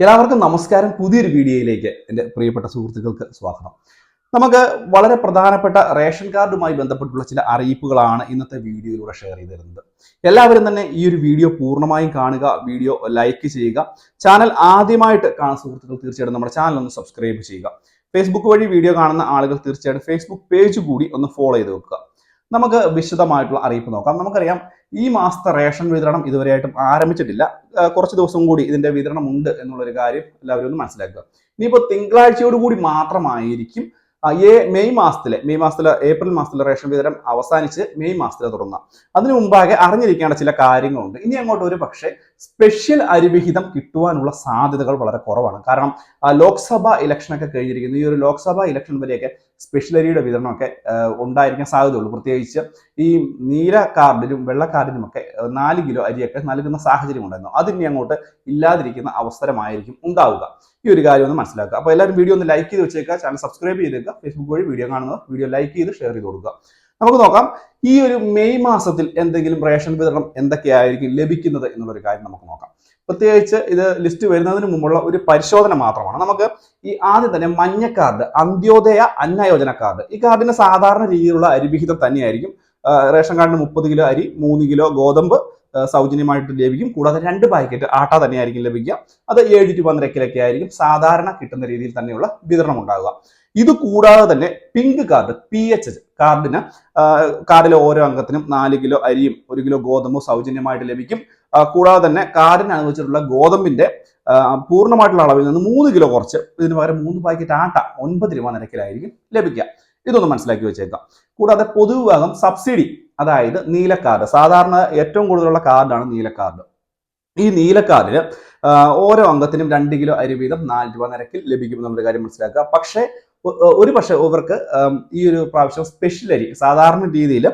എല്ലാവർക്കും നമസ്കാരം. പുതിയൊരു വീഡിയോയിലേക്ക് എൻ്റെ പ്രിയപ്പെട്ട സുഹൃത്തുക്കൾക്ക് സ്വാഗതം. നമുക്ക് വളരെ പ്രധാനപ്പെട്ട റേഷൻ കാർഡുമായി ബന്ധപ്പെട്ടുള്ള ചില അറിയിപ്പുകളാണ് ഇന്നത്തെ വീഡിയോയിലൂടെ ഷെയർ ചെയ്ത് തരുന്നത്. എല്ലാവരും തന്നെ ഈ ഒരു വീഡിയോ പൂർണ്ണമായും കാണുക, വീഡിയോ ലൈക്ക് ചെയ്യുക. ചാനൽ ആദ്യമായിട്ട് കാണുന്ന സുഹൃത്തുക്കൾ തീർച്ചയായിട്ടും നമ്മുടെ ചാനൽ ഒന്ന് സബ്സ്ക്രൈബ് ചെയ്യുക. ഫേസ്ബുക്ക് വഴി വീഡിയോ കാണുന്ന ആളുകൾ തീർച്ചയായിട്ടും ഫേസ്ബുക്ക് പേജ് കൂടി ഒന്ന് ഫോളോ ചെയ്ത് വെക്കുക. നമുക്ക് വിശദമായിട്ടുള്ള അറിയിപ്പ് നോക്കാം. നമുക്കറിയാം, ഈ മാസത്തെ റേഷൻ വിതരണം ഇതുവരെയായിട്ടും ആരംഭിച്ചിട്ടില്ല. കുറച്ച് ദിവസം കൂടി ഇതിന്റെ വിതരണം ഉണ്ട് എന്നുള്ളൊരു കാര്യം എല്ലാവരും ഒന്ന് മനസ്സിലാക്കുക. ഇനിയിപ്പോൾ തിങ്കളാഴ്ചയോടുകൂടി മാത്രമായിരിക്കും മെയ് മാസത്തിലെ ഏപ്രിൽ മാസത്തിലെ റേഷൻ വിതരണം അവസാനിച്ച് മെയ് മാസത്തിലെ തുടങ്ങാം. അതിനു മുമ്പാകെ അറിഞ്ഞിരിക്കേണ്ട ചില കാര്യങ്ങളുണ്ട്. ഇനി അങ്ങോട്ട് ഒരു പക്ഷേ സ്പെഷ്യൽ അരിവിഹിതം കിട്ടുവാനുള്ള സാധ്യതകൾ വളരെ കുറവാണ്. കാരണം ലോക്സഭാ ഇലക്ഷനൊക്കെ കഴിഞ്ഞിരിക്കുന്നു. ഈ ഒരു ലോക്സഭാ ഇലക്ഷൻ വരെയൊക്കെ സ്പെഷ്യൽ അരിയുടെ വിതരണമൊക്കെ ഉണ്ടായിരിക്കാൻ സാധ്യതയുള്ളൂ. പ്രത്യേകിച്ച് ഈ നീല കാർഡിലും വെള്ള കാർഡിലും ഒക്കെ 4 കിലോ അരിയൊക്കെ നൽകുന്ന സാഹചര്യം ഉണ്ടായിരുന്നു. അതിനി അങ്ങോട്ട് ഇല്ലാതിരിക്കുന്ന അവസരമായിരിക്കും ഉണ്ടാവുക. ഈ ഒരു കാര്യം ഒന്ന് മനസ്സിലാക്കുക. അപ്പോൾ എല്ലാവരും വീഡിയോ ഒന്ന് ലൈക്ക് ചെയ്ത് വെച്ചേക്കുക, ചാനൽ സബ്സ്ക്രൈബ് ചെയ്തേക്കുക. ഫേസ്ബുക്ക് വഴി വീഡിയോ കാണുന്നത് വീഡിയോ ലൈക്ക് ചെയ്ത് ഷെയർ ചെയ്ത് കൊടുക്കുക. നമുക്ക് നോക്കാം, ഈ ഒരു മെയ് മാസത്തിൽ എന്തെങ്കിലും റേഷൻ വിതരണം എന്തൊക്കെയായിരിക്കും ലഭിക്കുന്നത് എന്നുള്ളൊരു കാര്യം നമുക്ക് നോക്കാം. പ്രത്യേകിച്ച് ഇത് ലിസ്റ്റ് വരുന്നതിന് മുമ്പുള്ള ഒരു പരിശോധന മാത്രമാണ്. നമുക്ക് ഈ ആദ്യം തന്നെ മഞ്ഞ കാർഡ്, അന്ത്യോദയ അന്ന യോജന കാർഡ്, ഈ കാർഡിന് സാധാരണ രീതിയിലുള്ള അരിവിഹിതം തന്നെയായിരിക്കും. റേഷൻ കാർഡിന് 30 കിലോ അരി, 3 കിലോ ഗോതമ്പ് സൗജന്യമായിട്ട് ലഭിക്കും. കൂടാതെ 2 പാക്കറ്റ് ആട്ട തന്നെയായിരിക്കും ലഭിക്കുക. അത് 7 രൂപ നിരക്കിലൊക്കെ ആയിരിക്കും സാധാരണ കിട്ടുന്ന രീതിയിൽ തന്നെയുള്ള വിതരണം ഉണ്ടാകുക. ഇത് കൂടാതെ തന്നെ പിങ്ക് കാർഡ് PHH കാർഡിന് കാർഡിലെ ഓരോ അംഗത്തിനും 4 കിലോ അരിയും 1 കിലോ ഗോതമ്പും സൗജന്യമായിട്ട് ലഭിക്കും. കൂടാതെ തന്നെ കാർഡിന് അനുവദിച്ചിട്ടുള്ള ഗോതമ്പിന്റെ പൂർണ്ണമായിട്ടുള്ള അളവിൽ നിന്ന് 3 കിലോ കുറച്ച് ഇതിന് പകരം 3 പാക്കറ്റ് ആട്ട 9 രൂപ നിരക്കിലായിരിക്കും ലഭിക്കുക. ഇതൊന്ന് മനസ്സിലാക്കി വെച്ചേക്കാം. കൂടാതെ പൊതുവിഭാഗം സബ്സിഡി, അതായത് നീല കാർഡ്, സാധാരണ ഏറ്റവും കൂടുതലുള്ള കാർഡാണ് നീല കാർഡ്. ഈ നീല കാർഡിന് ഓരോ അംഗത്തിനും 2 കിലോ അരി വീതം 4 രൂപ നിരക്കിൽ ലഭിക്കും എന്നുള്ള കാര്യം മനസ്സിലാക്കുക. പക്ഷേ ഇവർക്ക് ഈ ഒരു പ്രാവശ്യം സ്പെഷ്യൽ അരി സാധാരണ രീതിയിൽ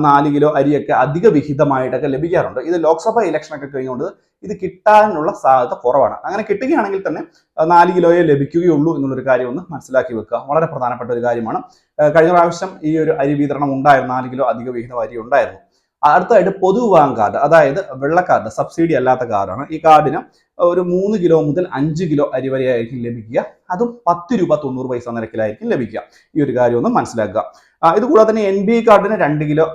4 കിലോ അരിയൊക്കെ അധിക വിഹിതമായിട്ടൊക്കെ ലഭിക്കാറുണ്ട്. ഇത് ലോക്സഭാ ഇലക്ഷനൊക്കെ കഴിഞ്ഞുകൊണ്ട് ഇത് കിട്ടാനുള്ള സാധ്യത കുറവാണ്. അങ്ങനെ കിട്ടുകയാണെങ്കിൽ തന്നെ 4 കിലോയെ ലഭിക്കുകയുള്ളൂ എന്നുള്ളൊരു കാര്യം ഒന്ന് മനസ്സിലാക്കി വെക്കുക. വളരെ പ്രധാനപ്പെട്ട ഒരു കാര്യമാണ്. കഴിഞ്ഞ പ്രാവശ്യം ഈ ഒരു അരി വിതരണം ഉണ്ടായിരുന്നു, 4 കിലോ അധിക വിഹിതം അരി ഉണ്ടായിരുന്നു. അടുത്തായിട്ട് പൊതുവിഭാഗം കാർഡ്, അതായത് വെള്ള കാർഡ്, സബ്സിഡി അല്ലാത്ത കാർഡാണ്. ഈ കാർഡിന് ഒരു 3 കിലോ മുതൽ 5 കിലോ അരി വരെ ആയിരിക്കും ലഭിക്കുക. അതും 10 രൂപ 90 പൈസ നിരക്കിലായിരിക്കും ലഭിക്കുക. ഈ ഒരു കാര്യം ഒന്ന് മനസ്സിലാക്കുക. ഇത് കൂടാതെ തന്നെ NB കാർഡിന് 2 കിലോ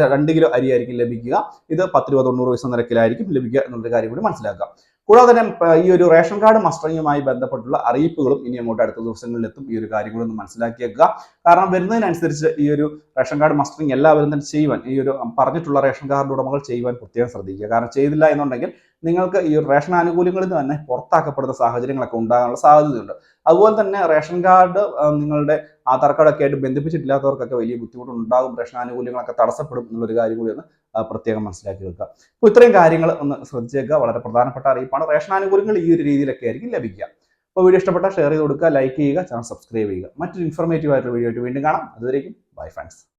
2 കിലോ അരി ആയിരിക്കും ലഭിക്കുക. ഇത് 10 രൂപ 90 പൈസ നിരക്കിലായിരിക്കും ലഭിക്കുക എന്നുള്ളൊരു കാര്യം കൂടി മനസ്സിലാക്കുക. കൂടാതെ തന്നെ ഈ ഒരു റേഷൻ കാർഡ് മസ്റ്ററിങ്ങുമായി ബന്ധപ്പെട്ടുള്ള അറിയിപ്പുകളും ഇനി അങ്ങോട്ട് അടുത്ത ദിവസങ്ങളിൽ എത്തും. ഈ ഒരു കാര്യങ്ങളൊന്ന് മനസ്സിലാക്കിയേക്കുക. കാരണം വരുന്നതിനനുസരിച്ച് ഈ ഒരു റേഷൻ കാർഡ് മസ്റ്ററിങ് എല്ലാവരും തന്നെ ചെയ്യുവാൻ, ഈ ഒരു പറഞ്ഞിട്ടുള്ള റേഷൻ കാർഡ് ഉടമകൾ ചെയ്യുവാൻ പ്രത്യേകം ശ്രദ്ധിക്കുക. കാരണം ചെയ്തില്ല എന്നുണ്ടെങ്കിൽ നിങ്ങൾക്ക് ഈ റേഷൻ ആനുകൂല്യങ്ങളിൽ നിന്ന് തന്നെ പുറത്താക്കപ്പെടുന്ന സാഹചര്യങ്ങളൊക്കെ ഉണ്ടാകാനുള്ള സാധ്യതയുണ്ട്. അതുപോലെ തന്നെ റേഷൻ കാർഡ് നിങ്ങളുടെ ആധാർ കാർഡൊക്കെ ആയിട്ട് ബന്ധിപ്പിച്ചിട്ടില്ലാത്തവർക്കൊക്കെ വലിയ ബുദ്ധിമുട്ടുണ്ടാകും. റേഷൻ ആനുകൂല്യങ്ങളൊക്കെ തടസ്സപ്പെടും എന്നുള്ളൊരു കാര്യം കൂടി ഒന്ന് പ്രത്യേകം മനസ്സിലാക്കി വെക്കുക. അപ്പോൾ ഇത്രയും കാര്യങ്ങൾ ഒന്ന് ശ്രദ്ധിച്ചേക്കുക. വളരെ പ്രധാനപ്പെട്ട അറിയിപ്പാണ്. റേഷൻ ആനുകൂല്യങ്ങൾ ഈ ഒരു രീതിയിലൊക്കെ ആയിരിക്കും ലഭിക്കുക. അപ്പോൾ വീഡിയോ ഇഷ്ടപ്പെട്ടാൽ ഷെയർ ചെയ്ത് കൊടുക്കുക, ലൈക്ക് ചെയ്യുക, ചാനൽ സബ്സ്ക്രൈബ് ചെയ്യുക. മറ്റൊരു ഇൻഫോർമേറ്റീവ് ആയിട്ടുള്ള വീഡിയോ ആയിട്ട് വീണ്ടും കാണാം. അതുവരേക്കും ബൈ ഫ്രണ്ട്സ്.